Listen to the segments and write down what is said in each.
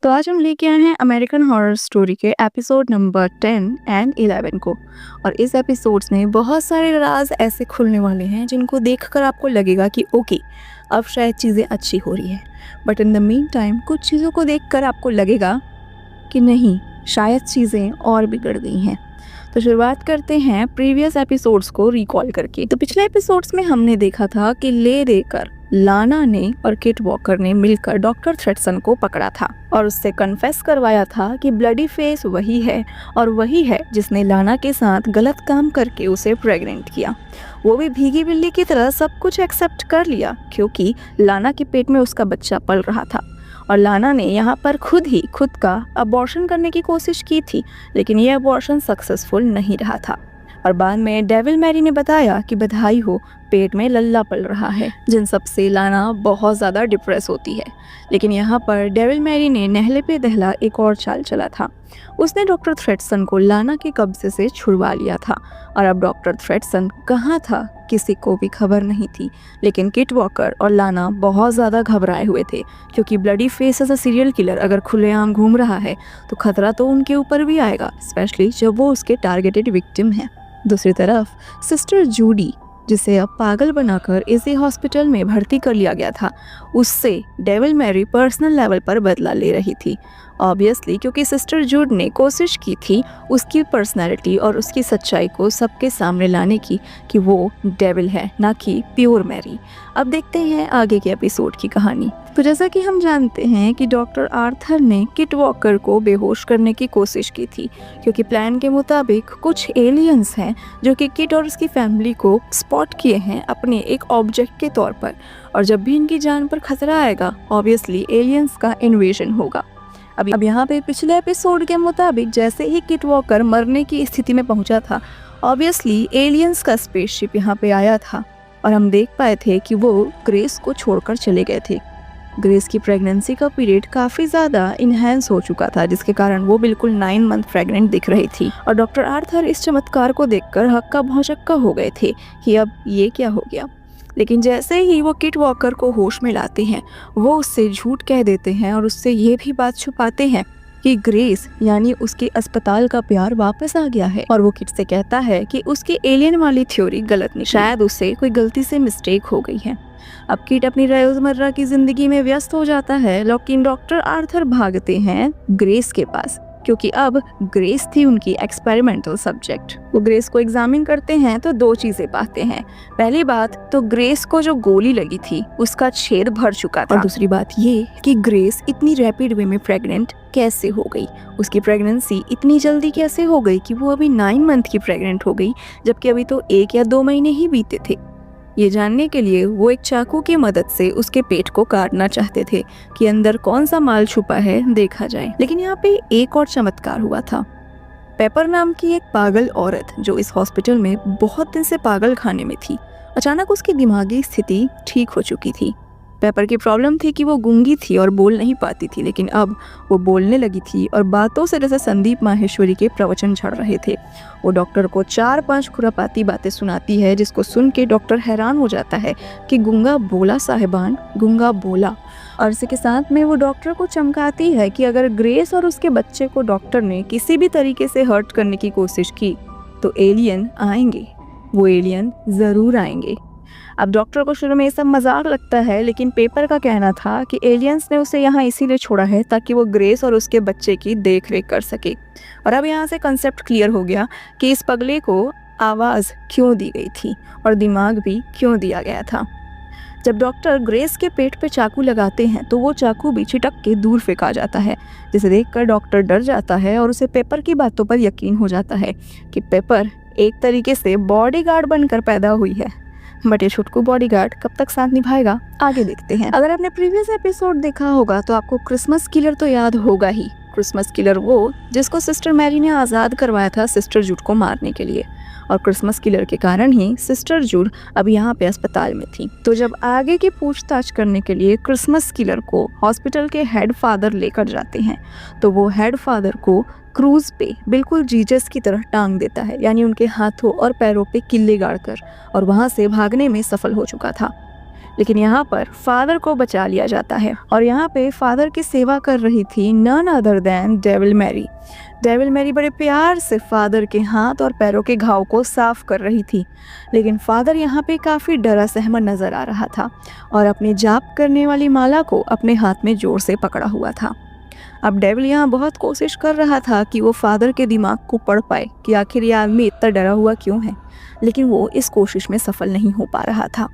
तो आज हम लेके आए हैं अमेरिकन हॉरर स्टोरी के एपिसोड नंबर 10 एंड 11 को। और इस एपिसोड्स में बहुत सारे राज ऐसे खुलने वाले हैं जिनको देखकर आपको लगेगा कि ओके, अब शायद चीज़ें अच्छी हो रही है। But in the mean time कुछ चीज़ों को देखकर आपको लगेगा कि नहीं, शायद चीज़ें और बिगड़ गई हैं। तो शुरुआत करते हैं प्रीवियस एपिसोड्स को रिकॉल करके। तो पिछले एपिसोड्स में हमने देखा था कि ले देकर लाना ने और किट वॉकर ने मिलकर डॉक्टर थ्रेडसन को पकड़ा था और उससे कन्फेस करवाया था कि ब्लडी फेस वही है और वही है जिसने लाना के साथ गलत काम करके उसे प्रेग्नेंट किया। वो भी भीगी बिल्ली की तरह सब कुछ एक्सेप्ट कर लिया क्योंकि लाना के पेट में उसका बच्चा पल रहा था और लाना ने यहाँ पर खुद का अबॉर्शन करने की कोशिश की थी, लेकिन ये अबॉर्शन सक्सेसफुल नहीं रहा था। और बाद में डेविल मैरी ने बताया कि बधाई हो, पेट में लल्ला पल रहा है, जिन सब से लाना बहुत ज़्यादा डिप्रेस होती है। लेकिन यहाँ पर डेविल मैरी ने नहले पे दहला एक और चाल चला था। उसने डॉक्टर थ्रेडसन को लाना के कब्जे से छुड़वा लिया था और अब डॉक्टर थ्रेडसन कहाँ था किसी को भी खबर नहीं थी। लेकिन किट वॉकर और लाना बहुत ज़्यादा घबराए हुए थे क्योंकि bloody face as a serial killer अगर खुलेआम घूम रहा है तो खतरा तो उनके ऊपर भी आएगा, स्पेशली जब वो उसके टारगेटेड विक्टिम हैं। दूसरी तरफ सिस्टर जूडी, जिसे अब पागल बनाकर इसी हॉस्पिटल में भर्ती कर लिया गया था, उससे डेविल मैरी पर्सनल लेवल पर बदला ले रही थी। ऑब्वियसली क्योंकि सिस्टर जूड ने कोशिश की थी उसकी पर्सनैलिटी और उसकी सच्चाई को सबके सामने लाने की कि वो डेविल है, ना कि प्योर मैरी। अब देखते हैं आगे के एपिसोड की कहानी। तो जैसा कि हम जानते हैं कि डॉक्टर आर्थर ने किट वॉकर को बेहोश करने की कोशिश की थी क्योंकि प्लान के मुताबिक कुछ एलियंस हैं जो कि किट और उसकी फैमिली को स्पॉट किए हैं अपने एक ऑब्जेक्ट के तौर पर, और जब भी इनकी जान पर खतरा आएगा ऑब्वियसली एलियंस का इन्वेजन होगा। अब यहाँ पे पिछले एपिसोड के मुताबिक जैसे ही किट वॉकर मरने की स्थिति में पहुंचा था, ऑब्वियसली एलियंस का स्पेसशिप यहाँ पे आया था और हम देख पाए थे कि वो ग्रेस को छोड़कर चले गए थे। ग्रेस की प्रेगनेंसी का पीरियड काफ़ी ज़्यादा इन्हेंस हो चुका था जिसके कारण वो बिल्कुल 9 मंथ प्रेग्नेंट दिख रही थी और डॉक्टर आर्थर इस चमत्कार को देखकर हक्का भौचक्का हो गए थे कि अब ये क्या हो गया। लेकिन जैसे ही वो किट वॉकर को होश में लाते हैं वो उससे झूठ कह देते हैं और उससे ये भी बात छुपाते हैं कि ग्रेस यानी उसके अस्पताल का प्यार वापस आ गया है। और वो किट से कहता है कि उसकी एलियन वाली थ्योरी गलत नहीं, शायद उससे कोई गलती से मिस्टेक हो गई है। अब किट अपनी रोजमर्रा की जिंदगी में व्यस्त हो जाता है, लेकिन डॉक्टर आर्थर भागते हैं ग्रेस के पास क्योंकि अब ग्रेस थी उनकी एक्सपेरिमेंटल सब्जेक्ट। वो ग्रेस को एग्जामिन करते हैं तो दो चीजें पाते हैं। पहली बात तो ग्रेस को जो गोली लगी थी उसका छेद भर चुका था और दूसरी बात ये कि ग्रेस इतनी रैपिड वे में प्रेग्नेंट कैसे हो गई, उसकी प्रेगनेंसी इतनी जल्दी कैसे हो गई कि वो अभी 9 मंथ की प्रेग्नेंट हो गई जबकि अभी तो 1 या 2 महीने ही बीते थे। ये जानने के लिए वो एक चाकू की मदद से उसके पेट को काटना चाहते थे कि अंदर कौन सा माल छुपा है देखा जाए। लेकिन यहाँ पे एक और चमत्कार हुआ था। पेपर नाम की एक पागल औरत जो इस हॉस्पिटल में बहुत दिन से पागल खाने में थी, अचानक उसकी दिमागी स्थिति ठीक हो चुकी थी। पेपर की प्रॉब्लम थी कि वो गूंगी थी और बोल नहीं पाती थी, लेकिन अब वो बोलने लगी थी और बातों से जैसे संदीप माहेश्वरी के प्रवचन झड़ रहे थे। वो डॉक्टर को 4-5 खुरापाती बातें सुनाती है जिसको सुन के डॉक्टर हैरान हो जाता है कि गूंगा बोला साहिबान, गूंगा बोला। और इसी के साथ में वो डॉक्टर को चमकाती है कि अगर ग्रेस और उसके बच्चे को डॉक्टर ने किसी भी तरीके से हर्ट करने की कोशिश की तो एलियन आएंगे, वो एलियन ज़रूर आएंगे। अब डॉक्टर को शुरू में ये सब मजाक लगता है, लेकिन पेपर का कहना था कि एलियंस ने उसे यहाँ इसीलिए छोड़ा है ताकि वो ग्रेस और उसके बच्चे की देख रेख कर सके। और अब यहाँ से कंसेप्ट क्लियर हो गया कि इस पगले को आवाज़ क्यों दी गई थी और दिमाग भी क्यों दिया गया था। जब डॉक्टर ग्रेस के पेट पे चाकू लगाते हैं तो वो चाकू भी छिटक के दूर फेंका जाता है, जिसे देखकर डॉक्टर डर जाता है और उसे पेपर की बातों पर यकीन हो जाता है कि पेपर एक तरीके से बॉडीगार्ड बनकर पैदा हुई है। बट ये छुटकू बॉडीगार्ड कब तक साथ निभाएगा, आगे देखते हैं। अगर आपने प्रीवियस एपिसोड देखा होगा तो आपको क्रिसमस किलर तो याद होगा ही। क्रिसमस किलर वो जिसको सिस्टर मैरी ने आज़ाद करवाया था सिस्टर जूड को मारने के लिए, और क्रिसमस किलर के कारण ही सिस्टर जूड अब यहाँ पे अस्पताल में थी। तो जब आगे की पूछताछ करने के लिए क्रिसमस किलर को हॉस्पिटल के हेड फादर लेकर जाते हैं तो वो हेड फादर को क्रूज पे बिल्कुल जीसस की तरह टांग देता है, यानी उनके हाथों और पैरों पे किल्ले गाड़कर, और वहाँ से भागने में सफल हो चुका था। लेकिन यहाँ पर फादर को बचा लिया जाता है और यहाँ पे फादर की सेवा कर रही थी none other than devil Mary. Devil Mary बड़े प्यार से फादर के हाथ और पैरों के घाव को साफ कर रही थी, लेकिन फादर यहाँ पे काफ़ी डरा सहमा नज़र आ रहा था और अपने जाप करने वाली माला को अपने हाथ में जोर से पकड़ा हुआ था। अब डेविल यहाँ बहुत कोशिश कर रहा था कि वो फादर के दिमाग को पढ़ पाए कि आखिर ये आदमी इतना डरा हुआ क्यों है, लेकिन वो इस कोशिश में सफल नहीं हो पा रहा था।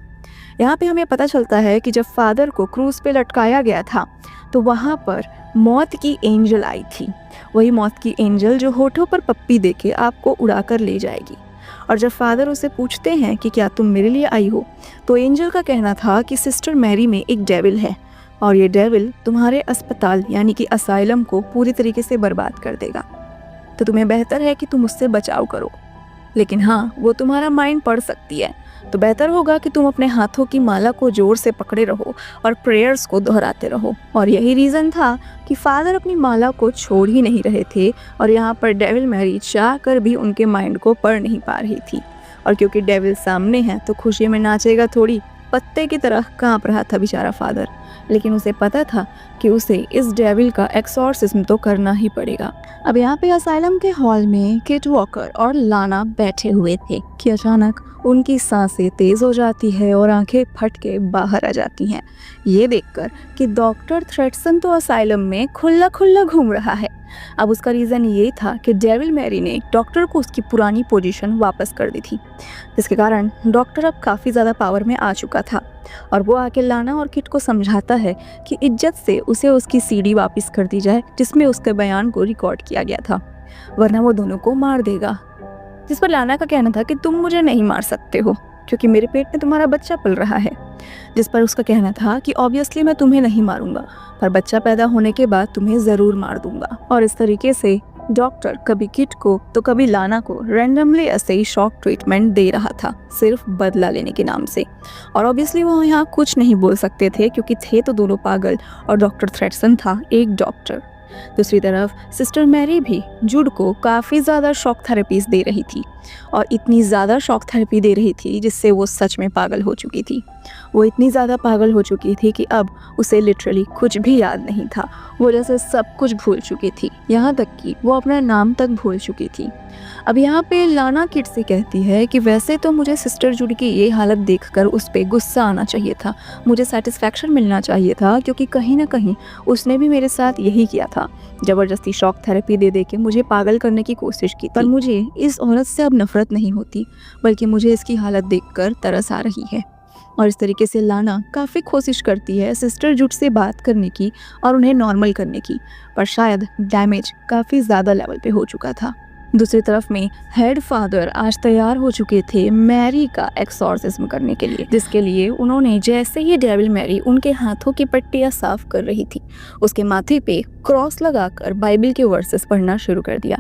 यहाँ पे हमें पता चलता है कि जब फादर को क्रूज पे लटकाया गया था तो वहाँ पर मौत की एंजल आई थी, वही मौत की एंजल जो होठों पर पप्पी देके आपको उड़ा कर ले जाएगी। और जब फादर उसे पूछते हैं कि क्या तुम मेरे लिए आई हो, तो एंजल का कहना था कि सिस्टर मैरी में एक डेविल है और ये डेविल तुम्हारे अस्पताल यानी कि असाइलम को पूरी तरीके से बर्बाद कर देगा, तो तुम्हें बेहतर है कि तुम उससे बचाव करो। लेकिन हाँ, वो तुम्हारा माइंड पढ़ सकती है, तो बेहतर होगा कि तुम अपने हाथों की माला को जोर से पकड़े रहो और प्रेयर्स को दोहराते रहो। और यही रीज़न था कि फादर अपनी माला को छोड़ ही नहीं रहे थे और यहाँ पर डेविल मैरी चाह कर भी उनके माइंड को पढ़ नहीं पा रही थी। और क्योंकि डेविल सामने है तो खुशी में नाचेगा थोड़ी, पत्ते की तरह काँप रहा था बेचारा फादर। लेकिन उसे पता था कि उसे इस डेविल का एक्सॉर्सिज्म तो करना ही पड़ेगा। अब यहाँ पे असाइलम के हॉल में किट वॉकर और लाना बैठे हुए थे कि अचानक उनकी सांसें तेज हो जाती है और आंखें फट के बाहर आ जाती हैं, ये देखकर कि डॉक्टर थ्रेटसन तो असाइलम में खुला खुला घूम रहा है। अब उसका रीज़न ये था कि डेविल मैरी ने डॉक्टर को उसकी पुरानी पोजीशन वापस कर दी थी, जिसके कारण डॉक्टर अब काफ़ी ज़्यादा पावर में आ चुका था। और वो आके लाना और किट को समझाता है कि इज्जत से उसे उसकी सीडी वापस कर दी जाए जिसमें उसके बयान को रिकॉर्ड किया गया था, वरना वो दोनों को मार देगा। जिस पर लाना का कहना था कि तुम मुझे नहीं मार सकते हो क्योंकि मेरे पेट में तुम्हारा बच्चा पल रहा है। जिस पर उसका कहना था कि ऑब्वियसली मैं तुम्हें नहीं मारूंगा, पर बच्चा पैदा होने के बाद तुम्हें ज़रूर मार दूंगा। और इस तरीके से डॉक्टर कभी किट को तो कभी लाना को रैंडमली ऐसे ही शॉक ट्रीटमेंट दे रहा था, सिर्फ बदला लेने के नाम से। और ऑब्वियसली वो यहाँ कुछ नहीं बोल सकते थे क्योंकि थे तो दोनों पागल और डॉक्टर थ्रेटसन था एक डॉक्टर। दूसरी तरफ सिस्टर मैरी भी जुड को काफ़ी ज़्यादा शॉक थेरेपीज दे रही थी और इतनी ज़्यादा शॉक थेरेपी दे रही थी जिससे वो सच में पागल हो चुकी थी। वो इतनी ज़्यादा पागल हो चुकी थी कि अब उसे लिटरली कुछ भी याद नहीं था, वो जैसे सब कुछ भूल चुकी थी, यहाँ तक कि वो अपना नाम तक भूल चुकी थी। अब यहाँ पे लाना किट से कहती है कि वैसे तो मुझे सिस्टर जुड की ये हालत देखकर उस पर गुस्सा आना चाहिए था, मुझे सेटिस्फैक्शन मिलना चाहिए था, क्योंकि कहीं ना कहीं उसने भी मेरे साथ यही किया था, ज़बरदस्ती शॉक थेरेपी दे दे के मुझे पागल करने की कोशिश की। पर मुझे इस औरत से अब नफरत नहीं होती, बल्कि मुझे इसकी हालत देखकर तरस आ रही है। और इस तरीके से लाना काफ़ी कोशिश करती है सिस्टर जुड से बात करने की और उन्हें नॉर्मल करने की, पर शायद डैमेज काफ़ी ज़्यादा लेवल पे हो चुका था। दूसरी तरफ में हेड फादर आज तैयार हो चुके थे मैरी का एक्सॉर्सिज्म करने के लिए, जिसके लिए उन्होंने जैसे ही डेविल मैरी उनके हाथों की पट्टियां साफ कर रही थी, उसके माथे पे क्रॉस लगाकर बाइबल के वर्सेस पढ़ना शुरू कर दिया।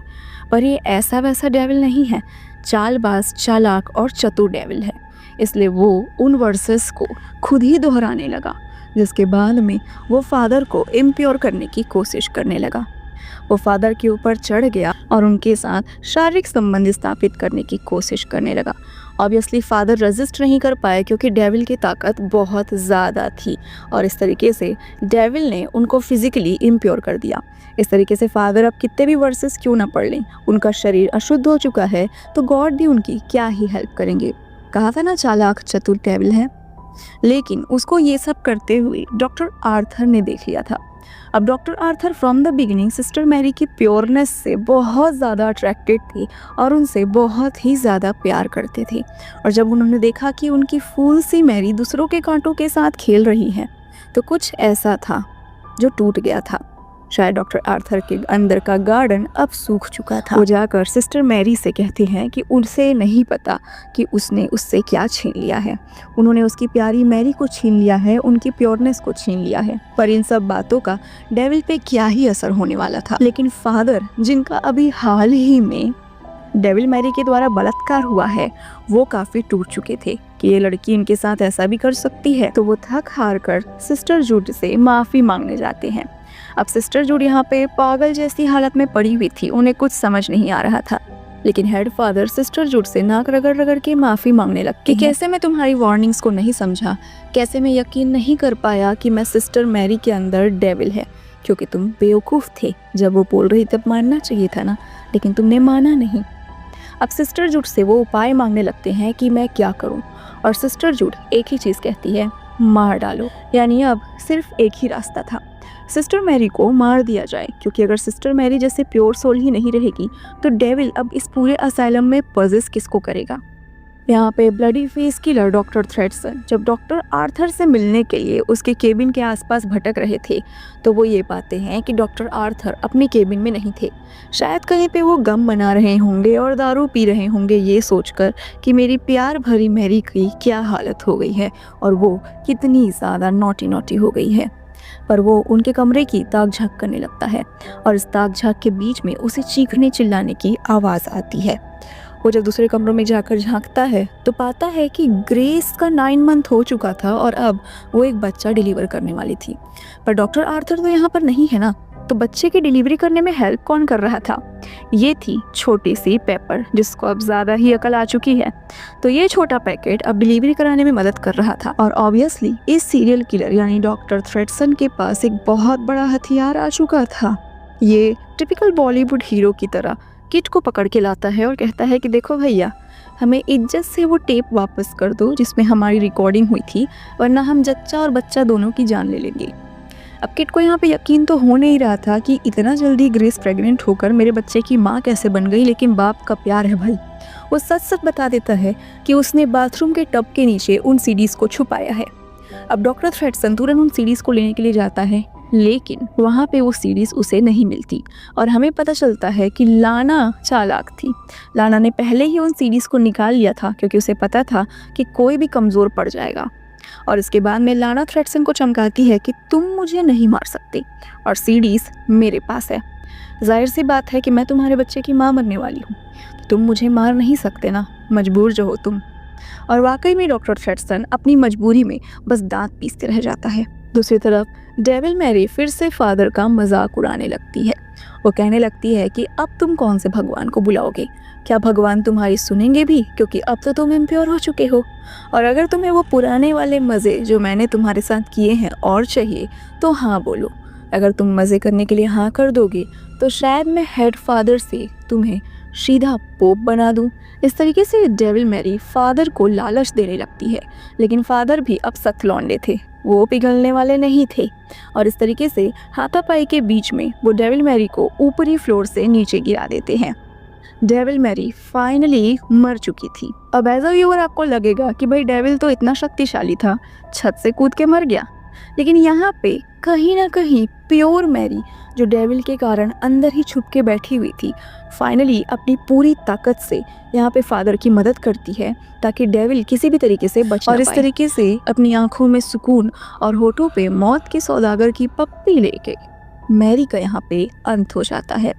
पर ये ऐसा वैसा डेविल नहीं है, चालबाज, चालाक और चतुर डेविल है, इसलिए वो उन वर्सेस को खुद ही दोहराने लगा, जिसके बाद में वो फादर को इम्प्योर करने की कोशिश करने लगा। वो फादर के ऊपर चढ़ गया और उनके साथ शारीरिक संबंध स्थापित करने की कोशिश करने लगा। ऑब्वियसली फादर रेजिस्ट नहीं कर पाए क्योंकि डेविल की ताकत बहुत ज़्यादा थी और इस तरीके से डेविल ने उनको फिजिकली इम्प्योर कर दिया। इस तरीके से फादर अब कितने भी वर्सेस क्यों ना पढ़ लें, उनका शरीर अशुद्ध हो चुका है तो गॉड भी उनकी क्या ही हेल्प करेंगे। कहा था ना चालाक चतुर डेविल है, लेकिन उसको ये सब करते हुए डॉक्टर आर्थर ने देख लिया था। अब doctor Arthur from the beginning sister Mary की प्योरनेस से बहुत ज़्यादा अट्रैक्टेड थे और उनसे बहुत ही ज़्यादा प्यार करते थे। और जब उन्होंने देखा कि उनकी फूल सी मैरी दूसरों के कांटों के साथ खेल रही है तो कुछ ऐसा था जो टूट गया था। शायद डॉक्टर आर्थर के अंदर का गार्डन अब सूख चुका था। वो जाकर सिस्टर मैरी से कहते हैं कि उनसे नहीं पता कि उसने उससे क्या छीन लिया है, उन्होंने उसकी प्यारी मैरी को छीन लिया है, उनकी प्योरनेस को छीन लिया है। पर इन सब बातों का डेविल पे क्या ही असर होने वाला था। लेकिन फादर, जिनका अभी हाल ही में डेविल मैरी के द्वारा बलात्कार हुआ है, वो काफ़ी टूट चुके थे कि ये लड़की इनके साथ ऐसा भी कर सकती है। तो वो थक हार कर सिस्टर जूड से माफ़ी मांगने जाते हैं। अब सिस्टर जूड यहाँ पे पागल जैसी हालत में पड़ी हुई थी, उन्हें कुछ समझ नहीं आ रहा था। लेकिन हेड फादर सिस्टर जूड से नाक रगड़ रगड़ के माफ़ी मांगने लगते हैं। कैसे मैं तुम्हारी वार्निंग्स को नहीं समझा, कैसे मैं यकीन नहीं कर पाया कि मैं सिस्टर मैरी के अंदर डेविल है, क्योंकि तुम बेवकूफ़ थे। जब वो बोल रही तब मानना चाहिए था ना, लेकिन तुमने माना नहीं। अब सिस्टर जूड से वो उपाय मांगने लगते हैं कि मैं क्या करूं, और सिस्टर जूड एक ही चीज़ कहती है, मार डालो। यानी अब सिर्फ एक ही रास्ता था, सिस्टर मैरी को मार दिया जाए, क्योंकि अगर सिस्टर मैरी जैसे प्योर सोल ही नहीं रहेगी तो डेविल अब इस पूरे असाइलम में पजेस किसको करेगा। यहाँ पे ब्लडी फेस किलर डॉक्टर थ्रेडसन जब डॉक्टर आर्थर से मिलने के लिए उसके केबिन के आसपास भटक रहे थे तो वो ये पाते हैं कि डॉक्टर आर्थर अपने केबिन में नहीं थे। शायद कहीं पे वो गम मना रहे होंगे और दारू पी रहे होंगे, ये सोचकर कि मेरी प्यार भरी मैरी की क्या हालत हो गई है और वो कितनी ज़्यादा नॉटी नॉटी हो गई है। पर वो उनके कमरे की ताक झाँक करने लगता है और इस ताक झाँक के बीच में उसे चीखने चिल्लाने की आवाज़ आती है। वो जब दूसरे कमरों में जाकर झांकता है तो पाता है कि ग्रेस का 9 मंथ हो चुका था और अब वो एक बच्चा डिलीवर करने वाली थी। पर डॉक्टर आर्थर तो यहाँ पर नहीं है ना, तो बच्चे की डिलीवरी करने में हेल्प कौन कर रहा था? ये थी छोटी सी पेपर, जिसको अब ज़्यादा ही अकल आ चुकी है। तो ये छोटा पैकेट अब डिलीवरी कराने में मदद कर रहा था और ऑब्वियसली इस सीरियल किलर यानी डॉक्टर थ्रेडसन के पास एक बहुत बड़ा हथियार आ चुका था। ये टिपिकल बॉलीवुड हीरो की तरह किट को पकड़ के लाता है और कहता है कि देखो भैया, हमें इज्जत से वो टेप वापस कर दो जिसमें हमारी रिकॉर्डिंग हुई थी, वरना हम जच्चा और बच्चा दोनों की जान ले लेंगे। अब किट को यहाँ पे यकीन तो हो नहीं रहा था कि इतना जल्दी ग्रेस प्रेग्नेंट होकर मेरे बच्चे की माँ कैसे बन गई, लेकिन बाप का प्यार है भाई। वो सच सच बता देता है कि उसने बाथरूम के टब के नीचे उन सीडीज़ को छुपाया है। अब डॉक्टर थ्रेडसन तुरंत उन सीडीज़ को लेने के लिए जाता है, लेकिन वहाँ पे वो सीडीज़ उसे नहीं मिलती और हमें पता चलता है कि लाना चालाक थी। लाना ने पहले ही उन सीडीज़ को निकाल लिया था क्योंकि उसे पता था कि कोई भी कमज़ोर पड़ जाएगा। और इसके बाद में लाना थ्रेडसन को चमकाती है कि तुम मुझे नहीं मार सकते और सीडीज़ मेरे पास है। जाहिर सी बात है कि मैं तुम्हारे बच्चे की माँ बनने वाली हूँ, तो तुम मुझे मार नहीं सकते ना, मजबूर जो हो तुम। और वाकई में डॉक्टर थ्रेडसन अपनी मजबूरी में बस दांत पीसते रह जाता है। दूसरी तरफ डेविल मैरी फिर से फादर का मजाक उड़ाने लगती है। वो कहने लगती है कि अब तुम कौन से भगवान को बुलाओगे, क्या भगवान तुम्हारी सुनेंगे भी, क्योंकि अब तो तुम इम्प्योर हो चुके हो। और अगर तुम्हें वो पुराने वाले मज़े जो मैंने तुम्हारे साथ किए हैं और चाहिए तो हाँ बोलो। अगर तुम मज़े करने के लिए हाँ कर दोगे तो शायद मैं हेड फादर से तुम्हें सीधा पोप बना दूं। इस तरीके से डेविल मैरी फादर को लालच देने लगती है, लेकिन फादर भी अब सख्त लौंडे थे, वो पिघलने वाले नहीं थे। और इस तरीके से हाथापाई के बीच में वो डेविल मैरी को ऊपरी फ्लोर से नीचे गिरा देते हैं। डेविल मैरी फाइनली मर चुकी थी। अब एज अ व्यूअर आपको लगेगा कि भाई डेविल तो इतना शक्तिशाली था, छत से कूद के मर गया, लेकिन यहाँ पे कहीं ना कहीं प्योर मैरी जो डेविल के कारण अंदर ही छुप के बैठी हुई थी, फाइनली अपनी पूरी ताकत से यहाँ पे फादर की मदद करती है ताकि डेविल किसी भी तरीके से बच ना पाए। और इस तरीके से अपनी आंखों में सुकून और होठों पे मौत के सौदागर की पप्पी लेके मैरी का यहाँ पे अंत हो जाता है।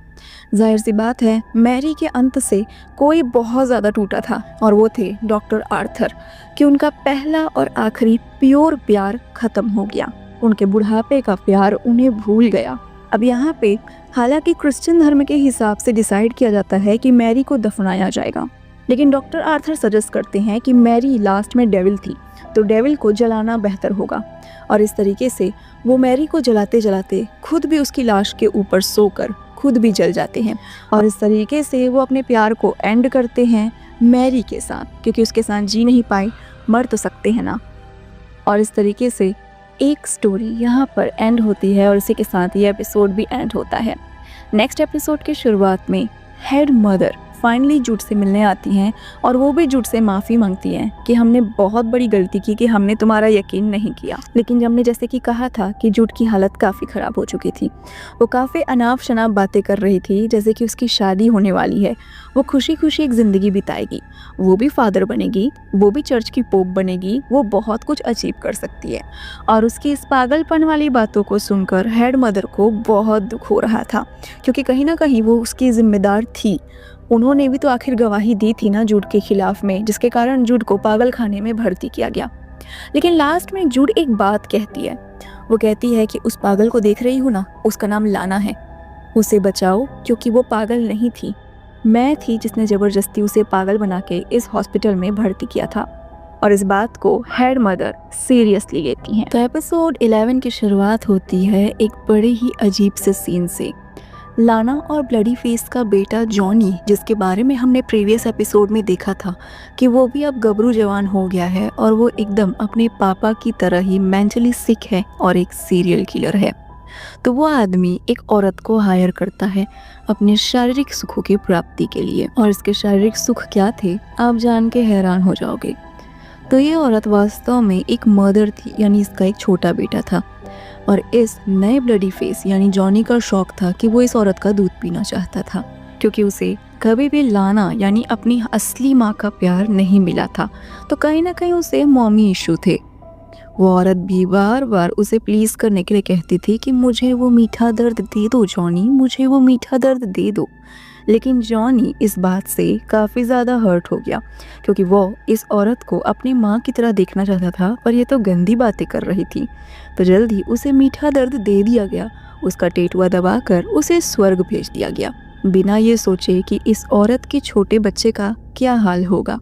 जाहिर सी बात है मैरी के अंत से कोई बहुत ज़्यादा टूटा था और वो थे डॉक्टर आर्थर, कि उनका पहला और आखिरी प्योर प्यार ख़त्म हो गया। उनके बुढ़ापे का प्यार उन्हें भूल गया। अब यहाँ पे हालांकि क्रिश्चियन धर्म के हिसाब से डिसाइड किया जाता है कि मैरी को दफनाया जाएगा, लेकिन डॉक्टर आर्थर सजेस्ट करते हैं कि मैरी लास्ट में डेविल थी तो डेविल को जलाना बेहतर होगा। और इस तरीके से वो मैरी को जलाते जलाते खुद भी उसकी लाश के ऊपर सोकर खुद भी जल जाते हैं। और इस तरीके से वो अपने प्यार को एंड करते हैं मैरी के साथ, क्योंकि उसके साथ जी नहीं पाए, मर तो सकते हैं ना। और इस तरीके से एक स्टोरी यहाँ पर एंड होती है और इसी के साथ ये एपिसोड भी एंड होता है। नेक्स्ट एपिसोड के शुरुआत में हेड मदर फाइनली जूड से मिलने आती हैं और वो भी जूड से माफ़ी मांगती हैं कि हमने बहुत बड़ी गलती की कि हमने तुम्हारा यकीन नहीं किया। लेकिन हमने जैसे कि कहा था कि जूड की हालत काफ़ी ख़राब हो चुकी थी, वो काफ़ी अनाप शनाप बातें कर रही थी, जैसे कि उसकी शादी होने वाली है, वो खुशी खुशी एक ज़िंदगी बिताएगी, वो भी फादर बनेगी, वो भी चर्च की पोप बनेगी, वो बहुत कुछ अचीव कर सकती है। और उसकी इस पागलपन वाली बातों को सुनकर हेड मदर को बहुत दुख हो रहा था, क्योंकि कहीं ना कहीं वो उसकी जिम्मेदार थी। उन्होंने भी तो आखिर गवाही दी थी ना जूड के खिलाफ में, जिसके कारण जूड को पागल खाने में भर्ती किया गया। लेकिन लास्ट में जूड एक बात कहती है, वो कहती है कि उस पागल को देख रही हूँ ना, उसका नाम लाना है, उसे बचाओ क्योंकि वो पागल नहीं थी, मैं थी जिसने ज़बरदस्ती उसे पागल बना के इस हॉस्पिटल में भर्ती किया था। और इस बात को हेड मदर सीरियसली लेती हैं। तो एपिसोड 11 की शुरुआत होती है एक बड़े ही अजीब से सीन से। लाना और ब्लडी फेस का बेटा जॉनी, जिसके बारे में हमने प्रीवियस एपिसोड में देखा था कि वो भी अब गबरू जवान हो गया है और वो एकदम अपने पापा की तरह ही मेंटली सिक है और एक सीरियल किलर है। तो वो आदमी एक औरत को हायर करता है अपने शारीरिक सुखों की प्राप्ति के लिए। और इसके शारीरिक सुख क्या थे आप जान के हैरान हो जाओगे। तो ये औरत वास्तव में एक मदर थी, यानी इसका एक छोटा बेटा था। और इस नए ब्लडी फेस यानी जॉनी का शौक था कि वो इस औरत का दूध पीना चाहता था, क्योंकि उसे कभी भी लाना यानी अपनी असली माँ का प्यार नहीं मिला था। तो कहीं ना कहीं उसे मॉमी इशू थे। वो औरत भी बार बार उसे प्लीज़ करने के लिए कहती थी कि मुझे वो मीठा दर्द दे दो जॉनी, मुझे वो मीठा दर्द दे दो। लेकिन जॉनी इस बात से काफ़ी ज़्यादा हर्ट हो गया, क्योंकि वो इस औरत को अपनी माँ की तरह देखना चाहता था, पर ये तो गंदी बातें कर रही थी। तो जल्दी उसे मीठा दर्द दे दिया गया। उसका टेटुआ दबाकर उसे स्वर्ग भेज दिया गया, बिना ये सोचे कि इस औरत के छोटे बच्चे का क्या हाल होगा।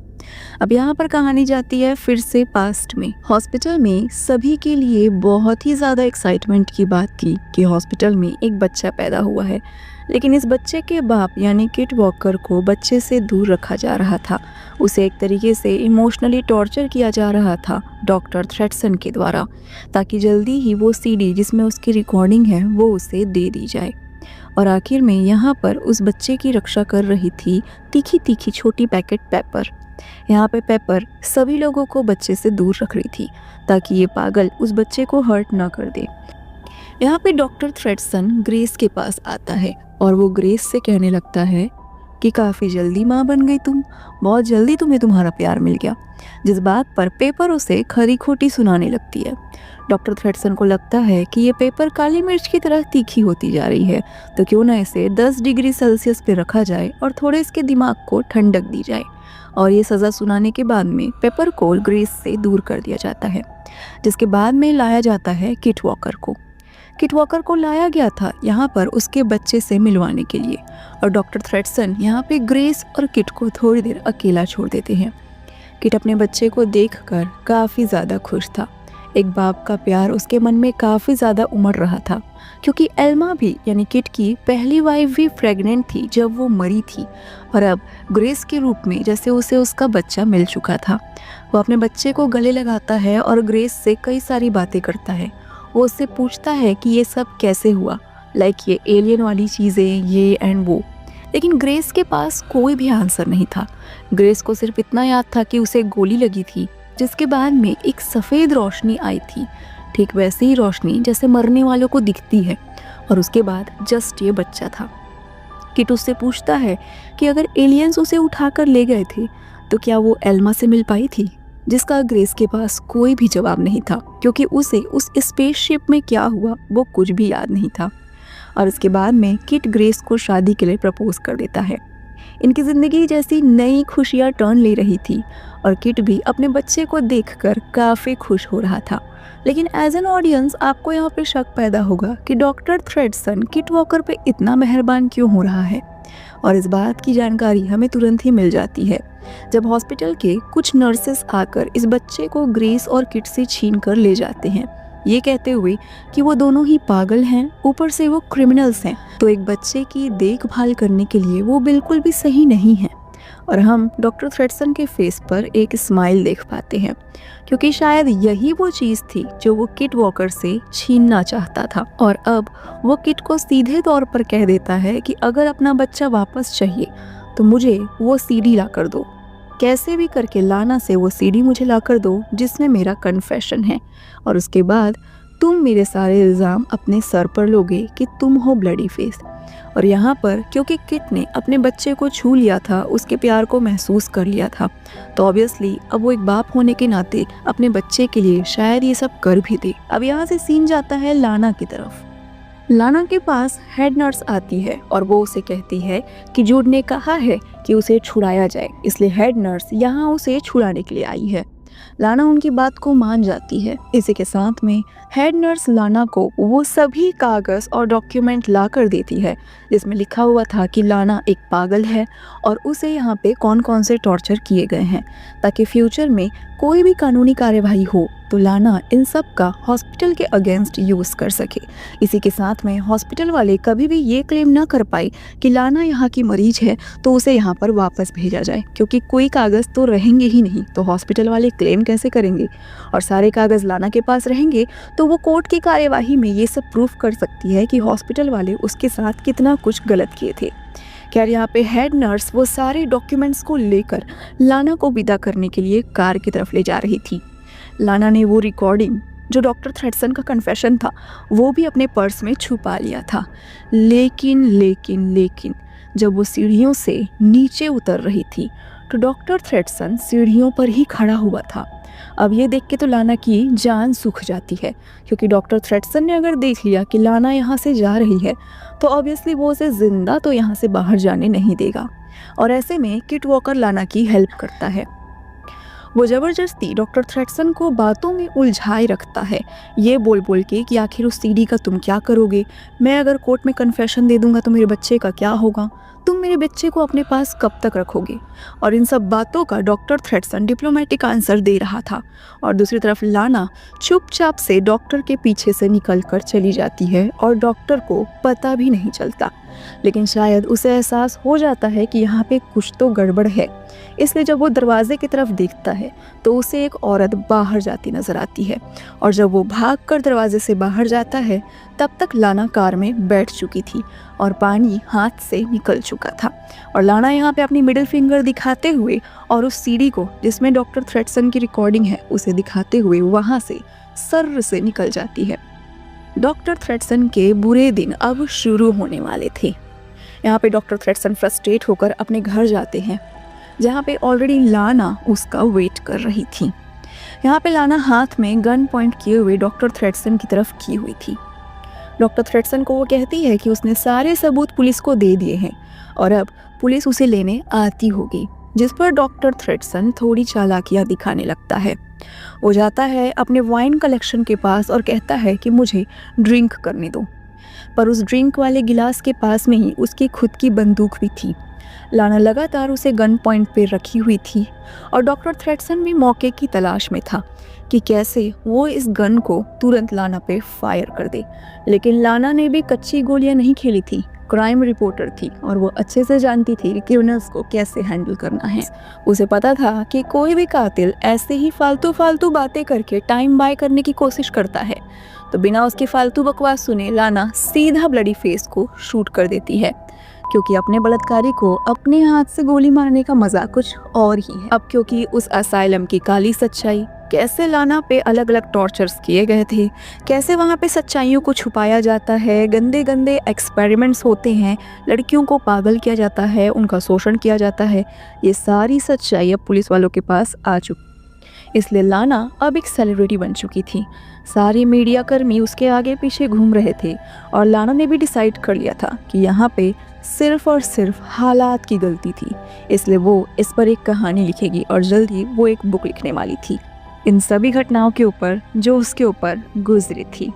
अब यहाँ पर कहानी जाती है फिर से पास्ट में। हॉस्पिटल में सभी के लिए बहुत ही ज़्यादा एक्साइटमेंट की बात थी कि हॉस्पिटल में एक बच्चा पैदा हुआ है। लेकिन इस बच्चे के बाप यानी किट वॉकर को बच्चे से दूर रखा जा रहा था। उसे एक तरीके से इमोशनली टॉर्चर किया जा रहा था डॉक्टर थ्रेटसन के द्वारा, ताकि जल्दी ही वो सीडी जिसमें उसकी रिकॉर्डिंग है वो उसे दे दी जाए। और आखिर में यहाँ पर उस बच्चे की रक्षा कर रही थी तीखी तीखी छोटी पैकेट पेपर। यहाँ पे पेपर सभी लोगों को बच्चे से दूर रख रही थी ताकि ये पागल उस बच्चे को हर्ट ना कर दे। यहाँ पे डॉक्टर थ्रेटसन ग्रेस के पास आता है और वो ग्रेस से कहने लगता है कि काफ़ी जल्दी माँ बन गई तुम, बहुत जल्दी तुम्हें तुम्हारा प्यार मिल गया। जिस बात पर पेपर उसे खरी खोटी सुनाने लगती है। डॉक्टर थ्रेटसन को लगता है कि ये पेपर काली मिर्च की तरह तीखी होती जा रही है, तो क्यों ना इसे 10 डिग्री सेल्सियस पे रखा जाए और थोड़े इसके दिमाग को ठंडक दी जाए। और ये सज़ा सुनाने के बाद में पेपर को ग्रेस से दूर कर दिया जाता है, जिसके बाद में लाया जाता है किट वॉकर को। किट वॉकर को लाया गया था यहाँ पर उसके बच्चे से मिलवाने के लिए। और डॉक्टर थ्रेटसन यहाँ पे ग्रेस और किट को थोड़ी देर अकेला छोड़ देते हैं। किट अपने बच्चे को देखकर काफ़ी ज़्यादा खुश था। एक बाप का प्यार उसके मन में काफ़ी ज़्यादा उमड़ रहा था, क्योंकि एल्मा भी यानी किट की पहली वाइफ भी प्रेग्नेंट थी जब वो मरी थी। और अब ग्रेस के रूप में जैसे उसे उसका बच्चा मिल चुका था। वो अपने बच्चे को गले लगाता है और ग्रेस से कई सारी बातें करता है। वो उससे पूछता है कि ये सब कैसे हुआ, लाइक ये एलियन वाली चीज़ें ये एंड वो। लेकिन ग्रेस के पास कोई भी आंसर नहीं था। ग्रेस को सिर्फ इतना याद था कि उसे गोली लगी थी, जिसके बाद में एक सफ़ेद रोशनी आई थी, ठीक वैसी ही रोशनी जैसे मरने वालों को दिखती है। और उसके बाद जस्ट ये बच्चा था। किट उससे पूछता है कि अगर एलियंस उसे उठाकर ले गए थे तो क्या वो एल्मा से मिल पाई थी, जिसका ग्रेस के पास कोई भी जवाब नहीं था, क्योंकि उसे उस स्पेसशिप में क्या हुआ वो कुछ भी याद नहीं था। और इसके बाद में किट ग्रेस को शादी के लिए प्रपोज कर देता है। इनकी ज़िंदगी जैसी नई खुशियाँ टर्न ले रही थी और किट भी अपने बच्चे को देखकर काफ़ी खुश हो रहा था। लेकिन एज एन ऑडियंस आपको यहाँ पे शक पैदा होगा कि डॉक्टर थ्रेटसन किट वॉकर पे इतना मेहरबान क्यों हो रहा है। और इस बात की जानकारी हमें तुरंत ही मिल जाती है जब हॉस्पिटल के कुछ नर्सेस आकर इस बच्चे को ग्रेस और किट से छीन कर ले जाते हैं, ये कहते हुए कि वो दोनों ही पागल हैं, ऊपर से वो क्रिमिनल्स हैं, तो एक बच्चे की देखभाल करने के लिए वो बिल्कुल भी सही नहीं है। और हम डॉक्टर थ्रेटसन के फेस पर एक स्माइल देख पाते हैं, क्योंकि शायद यही वो चीज़ थी जो वो किट वॉकर से छीनना चाहता था। और अब वो किट को सीधे तौर पर कह देता है कि अगर अपना बच्चा वापस चाहिए तो मुझे वो सीडी ला कर दो, कैसे भी करके लाना से वो सीडी मुझे ला कर दो जिसमें मेरा कन्फेशन है। और उसके बाद तुम मेरे सारे इल्ज़ाम अपने सर पर लोगे कि तुम हो ब्लडी फेस। और यहाँ पर क्योंकि किट ने अपने बच्चे को छू लिया था, उसके प्यार को महसूस कर लिया था, तो ऑब्वियसली अब वो एक बाप होने के नाते अपने बच्चे के लिए शायद ये सब कर भी दे। अब यहाँ से सीन जाता है लाना की तरफ। लाना के पास हेड नर्स आती है और वो उसे कहती है कि जूड ने कहा है कि उसे छुड़ाया जाए, इसलिए हेड नर्स यहाँ उसे छुड़ाने के लिए आई है। लाना उनकी बात को मान जाती है। इसी के साथ में हेड नर्स लाना को वो सभी कागज़ और डॉक्यूमेंट ला कर देती है जिसमें लिखा हुआ था कि लाना एक पागल है और उसे यहाँ पे कौन कौन से टॉर्चर किए गए हैं, ताकि फ्यूचर में कोई भी कानूनी कार्यवाही हो तो लाना इन सब का हॉस्पिटल के अगेंस्ट यूज़ कर सके। इसी के साथ में हॉस्पिटल वाले कभी भी ये क्लेम ना कर पाए कि लाना यहाँ की मरीज है तो उसे यहाँ पर वापस भेजा जाए, क्योंकि कोई कागज़ तो रहेंगे ही नहीं, तो हॉस्पिटल वाले क्लेम कैसे करेंगे। और सारे कागज़ लाना के पास रहेंगे तो वो कोर्ट की कार्यवाही में ये सब प्रूफ कर सकती है कि हॉस्पिटल वाले उसके साथ कितना कुछ गलत किए थे। खैर यहाँ पे हेड नर्स वो सारे डॉक्यूमेंट्स को लेकर लाना को विदा करने के लिए कार की तरफ ले जा रही थी। लाना ने वो रिकॉर्डिंग जो डॉक्टर थ्रेडसन का कन्फेशन था वो भी अपने पर्स में छुपा लिया था। लेकिन जब वो सीढ़ियों से नीचे उतर रही थी तो डॉक्टर थ्रेडसन सीढ़ियों पर ही खड़ा हुआ था। अब ये देख के तो लाना की जान सूख जाती है, क्योंकि डॉक्टर थ्रेडसन ने अगर देख लिया कि लाना यहाँ से जा रही है तो ऑब्वियसली वो उसे ज़िंदा तो यहाँ से बाहर जाने नहीं देगा। और ऐसे में किट वॉकर लाना की हेल्प करता है। वो ज़बरदस्ती डॉक्टर थ्रेडसन को बातों में उलझाए रखता है, ये बोल बोल के कि आखिर उस सीडी का तुम क्या करोगे, मैं अगर कोर्ट में कन्फेशन दे दूंगा तो मेरे बच्चे का क्या होगा, तुम मेरे बच्चे को अपने पास कब तक रखोगे। और इन सब बातों का डॉक्टर थ्रेडसन डिप्लोमेटिक आंसर दे रहा था। और दूसरी तरफ लाना चुपचाप से डॉक्टर के पीछे से निकल कर चली जाती है और डॉक्टर को पता भी नहीं चलता। लेकिन शायद उसे एहसास हो जाता है कि यहाँ पे कुछ तो गड़बड़ है, इसलिए जब वो दरवाजे की तरफ देखता है तो उसे एक औरत बाहर जाती नजर आती है। और जब वो भागकर दरवाजे से बाहर जाता है तब तक लाना कार में बैठ चुकी थी और पानी हाथ से निकल चुका था। और लाना यहाँ पे अपनी मिडिल फिंगर दिखाते हुए और उस सीडी को जिसमें डॉक्टर थ्रेडसन की रिकॉर्डिंग है उसे दिखाते हुए वहाँ से सर्र से निकल जाती है। डॉक्टर थ्रेडसन के बुरे दिन अब शुरू होने वाले थे। यहाँ पे डॉक्टर थ्रेडसन फ्रस्ट्रेट होकर अपने घर जाते हैं, जहाँ पे ऑलरेडी लाना उसका वेट कर रही थी। यहाँ पे लाना हाथ में गन पॉइंट किए हुए डॉक्टर थ्रेडसन की तरफ की हुई थी। डॉक्टर थ्रेडसन को वो कहती है कि उसने सारे सबूत पुलिस को दे दिए हैं और अब पुलिस उसे लेने आती होगी, जिस पर डॉक्टर थ्रेडसन थोड़ी चालाकियाँ दिखाने लगता है। वो जाता है अपने वाइन कलेक्शन के पास और कहता है कि मुझे ड्रिंक करने दो, पर उस ड्रिंक वाले गिलास के पास में ही उसकी खुद की बंदूक भी थी। लाना लगातार उसे गन पॉइंट पे रखी हुई थी और डॉक्टर थ्रेडसन भी मौके की तलाश में था कि कैसे वो इस गन को तुरंत लाना पे फायर कर दे। लेकिन लाना ने भी कच्ची गोलियां नहीं खेली थी, क्राइम रिपोर्टर थी और वो अच्छे से जानती थी कि क्रिमिनल्स को कैसे हैंडल करना है। उसे पता था कि कोई भी कातिल ऐसे ही फालतू बातें करके टाइम बाय करने की कोशिश करता है, तो बिना उसकी फालतू बकवास सुने लाना सीधा ब्लडी फेस को शूट कर देती है, क्योंकि अपने बलात्कारी को अपने हाथ से गोली मारने का मजा कुछ और ही है। अब क्योंकि उस असाइलम की काली सच्चाई, कैसे लाना पे अलग अलग टॉर्चर्स किए गए थे, कैसे वहाँ पे सच्चाइयों को छुपाया जाता है, गंदे गंदे एक्सपेरिमेंट्स होते हैं, लड़कियों को पागल किया जाता है, उनका शोषण किया जाता है, ये सारी सच्चाई अब पुलिस वालों के पास आ चुकी। इसलिए लाना अब एक सेलिब्रिटी बन चुकी थी। सारे मीडिया कर्मी उसके आगे पीछे घूम रहे थे और लाना ने भी डिसाइड कर लिया था कि यहाँ पे सिर्फ और सिर्फ हालात की गलती थी, इसलिए वो इस पर एक कहानी लिखेगी और जल्द ही वो एक बुक लिखने वाली थी इन सभी घटनाओं के ऊपर जो उसके ऊपर गुजरी थी।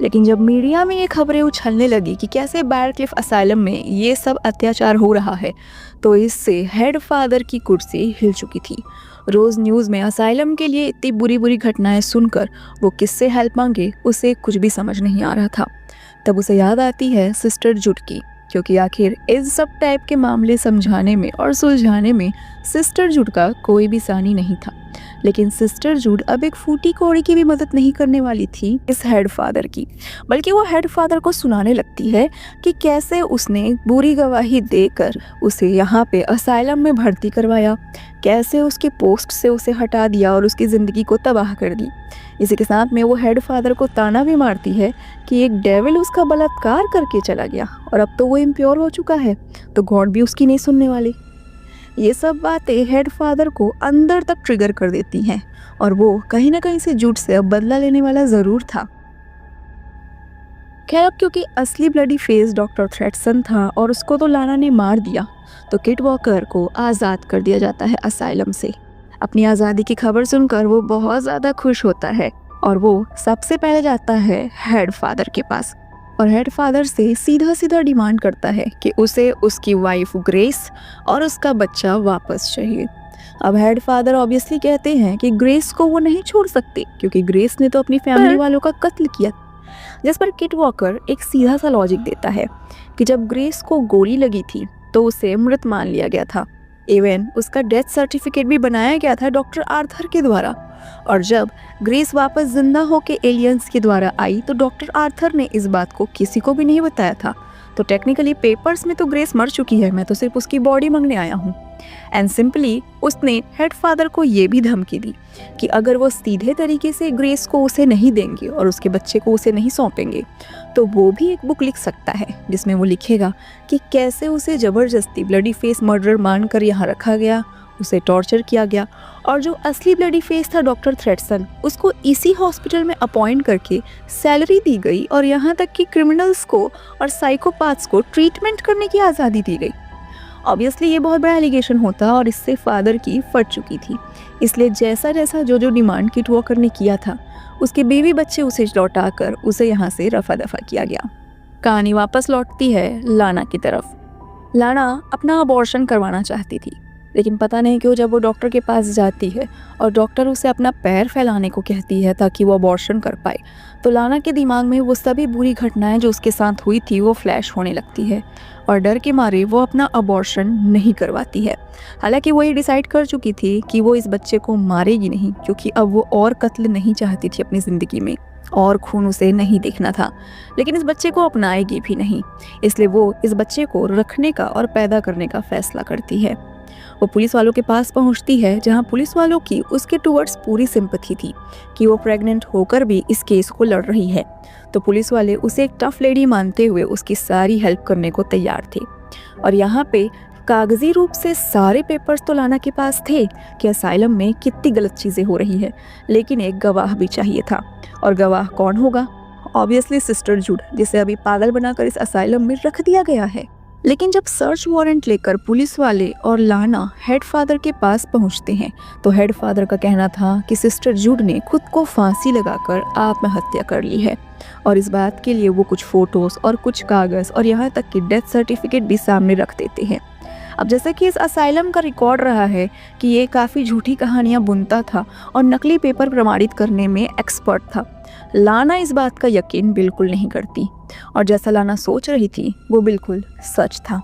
लेकिन जब मीडिया में ये खबरें उछलने लगी कि कैसे बैरक्लिफ असाइलम में ये सब अत्याचार हो रहा है, तो इससे हेड फादर की कुर्सी हिल चुकी थी। रोज़ न्यूज़ में असाइलम के लिए इतनी बुरी बुरी घटनाएं सुनकर वो किससे हेल्प मांगे उसे कुछ भी समझ नहीं आ रहा था। तब उसे याद आती है सिस्टर जुड की, क्योंकि आखिर इस सब टाइप के मामले समझाने में और सुलझाने में सिस्टर जुड का कोई भी सानी नहीं था। लेकिन सिस्टर जुड अब एक फूटी कौड़ी की भी मदद नहीं करने वाली थी इस हेड फादर की, बल्कि वो हेड फादर को सुनाने लगती है कि कैसे उसने बुरी गवाही देकर उसे यहाँ पे असाइलम में भर्ती करवाया, कैसे उसके पोस्ट से उसे हटा दिया और उसकी ज़िंदगी को तबाह कर दी। इसी के साथ में वो हेड फादर को ताना भी मारती है कि एक डेविल उसका बलात्कार करके चला गया और अब तो वो इम्प्योर हो चुका है, तो गॉड भी उसकी नहीं सुनने वाले। ये सब बातें हेड फादर को अंदर तक ट्रिगर कर देती हैं और वो कहीं ना कहीं से जुड से अब बदला लेने वाला ज़रूर था। खैर अब क्योंकि असली ब्लडी फेस डॉक्टर थ्रेडसन था और उसको तो लाना ने मार दिया, तो किट वॉकर को आज़ाद कर दिया जाता है असाइलम से। अपनी आज़ादी की खबर सुनकर वो बहुत ज़्यादा खुश होता है और वो सबसे पहले जाता है हेड फादर के पास और हेड फादर से सीधा सीधा डिमांड करता है कि उसे उसकी वाइफ ग्रेस और उसका बच्चा वापस चाहिए। अब हेड फादर ऑब्वियसली कहते हैं कि ग्रेस को वो नहीं छोड़ सकते क्योंकि ग्रेस ने तो अपनी फैमिली वालों का कत्ल किया। जिस पर किट वॉकर एक सीधा सा लॉजिक देता है कि जब ग्रेस को गोली लगी थी तो उसे मृत मान लिया गया था। इवन उसका डेथ सर्टिफिकेट भी बनाया गया था डॉक्टर आर्थर के द्वारा। और जब ग्रेस वापस जिंदा होकर एलियंस के द्वारा आई तो डॉक्टर आर्थर ने इस बात को किसी को भी नहीं बताया था। तो टेक्निकली पेपर्स में तो ग्रेस मर चुकी है, मैं तो सिर्फ उसकी बॉडी मांगने आया हूँ। एंड सिंपली उसने हेड फादर को ये भी धमकी दी कि अगर वो सीधे तरीके से ग्रेस को उसे नहीं देंगे और उसके बच्चे को उसे नहीं सौंपेंगे तो वो भी एक बुक लिख सकता है जिसमें वो लिखेगा कि कैसे उसे ज़बरदस्ती ब्लडी फेस मर्डर मानकर यहाँ रखा गया, उसे टॉर्चर किया गया और जो असली ब्लडी फेस था डॉक्टर थ्रेडसन उसको इसी हॉस्पिटल में अपॉइंट करके सैलरी दी गई और यहाँ तक कि क्रिमिनल्स को और साइकोपाथ्स को ट्रीटमेंट करने की आज़ादी दी गई। ऑब्वियसली ये बहुत बड़ा एलिगेशन होता और इससे फादर की फट चुकी थी, इसलिए जैसा जैसा जो डिमांड किट वॉकर ने किया था उसके बेबी बच्चे उसे लौटाकर उसे यहाँ से रफा दफा किया गया। कहानी वापस लौटती है लाना की तरफ। लाना अपना अबॉर्शन करवाना चाहती थी लेकिन पता नहीं क्यों जब वो डॉक्टर के पास जाती है और डॉक्टर उसे अपना पैर फैलाने को कहती है ताकि वो अबॉर्शन कर पाए तो लाना के दिमाग में वो सभी बुरी घटनाएं जो उसके साथ हुई थी वो फ्लैश होने लगती है और डर के मारे वो अपना अबॉर्शन नहीं करवाती है। हालांकि वो ये डिसाइड कर चुकी थी कि वो इस बच्चे को मारेगी नहीं क्योंकि अब वो और कत्ल नहीं चाहती थी अपनी ज़िंदगी में और खून उसे नहीं देखना था, लेकिन इस बच्चे को अपनाएगी भी नहीं, इसलिए वो इस बच्चे को रखने का और पैदा करने का फैसला करती है। वो पुलिस वालों के पास पहुंचती है जहां पुलिस वालों की उसके टुवर्ड्स पूरी सिंपैथी थी कि वो प्रेग्नेंट होकर भी इस केस को लड़ रही है। तो पुलिस वाले उसे एक टफ लेडी मानते हुए उसकी सारी हेल्प करने को तैयार थे। और यहाँ पे कागजी रूप से सारे पेपर्स तो लाना के पास थे कि असाइलम में कितनी गलत चीज़ें हो रही है, लेकिन एक गवाह भी चाहिए था। और गवाह कौन होगा? ऑब्वियसली सिस्टर जूड, जिसे अभी पागल बनाकर इस असाइलम में रख दिया गया है। लेकिन जब सर्च वारंट लेकर पुलिस वाले और लाना हेड फादर के पास पहुंचते हैं तो हेड फादर का कहना था कि सिस्टर जूड ने खुद को फांसी लगाकर आत्महत्या कर ली है और इस बात के लिए वो कुछ फोटोज और कुछ कागज़ और यहाँ तक कि डेथ सर्टिफिकेट भी सामने रख देते हैं। अब जैसे कि इस असाइलम का रिकॉर्ड रहा है कि ये काफ़ी झूठी कहानियाँ बुनता था और नकली पेपर प्रमाणित करने में एक्सपर्ट था, लाना इस बात का यकीन बिल्कुल नहीं करती और जैसा लाना सोच रही थी वो बिल्कुल सच था।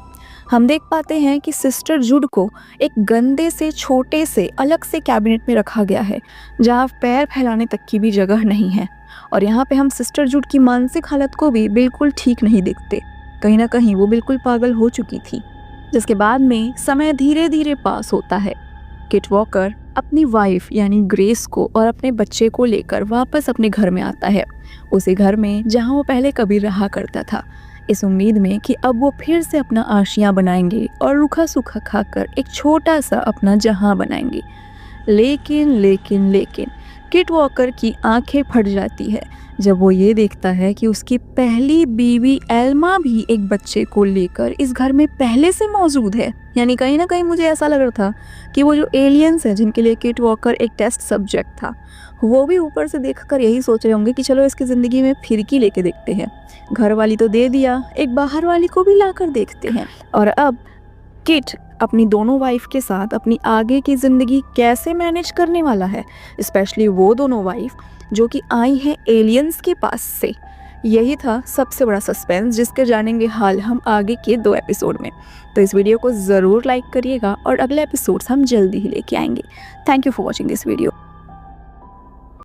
हम देख पाते हैं कि सिस्टर जूड को एक गंदे से छोटे से अलग से कैबिनेट में रखा गया है जहाँ पैर फैलाने तक की भी जगह नहीं है और यहाँ पे हम सिस्टर जूड की मानसिक हालत को भी बिल्कुल ठीक नहीं देखते। कहीं ना कहीं वो बिल्कुल पागल हो चुकी थी। जिसके बाद में समय धीरे धीरे पास होता है। किट वॉकर अपनी वाइफ यानी ग्रेस को और अपने बच्चे को लेकर वापस अपने घर में आता है, उसी घर में जहां वो पहले कभी रहा करता था, इस उम्मीद में कि अब वो फिर से अपना आशियाँ बनाएंगे और रूखा सूखा खाकर एक छोटा सा अपना जहां बनाएंगे। लेकिन किट वॉकर की आंखें फट जाती है जब वो ये देखता है कि उसकी पहली बीवी एल्मा भी एक बच्चे को लेकर इस घर में पहले से मौजूद है। यानी कहीं ना कहीं मुझे ऐसा लग रहा था कि वो जो एलियंस हैं जिनके लिए किट वॉकर एक टेस्ट सब्जेक्ट था वो भी ऊपर से देखकर यही सोच रहे होंगे कि चलो इसकी ज़िंदगी में फिरकी लेके देखते हैं, घर वाली तो दे दिया, एक बाहर वाली को भी लाकर देखते हैं। और अब किट अपनी दोनों वाइफ के साथ अपनी आगे की ज़िंदगी कैसे मैनेज करने वाला है, स्पेशली वो दोनों वाइफ जो कि आई हैं एलियंस के पास से। यही था सबसे बड़ा सस्पेंस जिसके जानेंगे हाल हम आगे के 2 एपिसोड में। तो इस वीडियो को ज़रूर लाइक करिएगा और अगले एपिसोड्स हम जल्दी ही लेके आएंगे। Thank you for watching this video.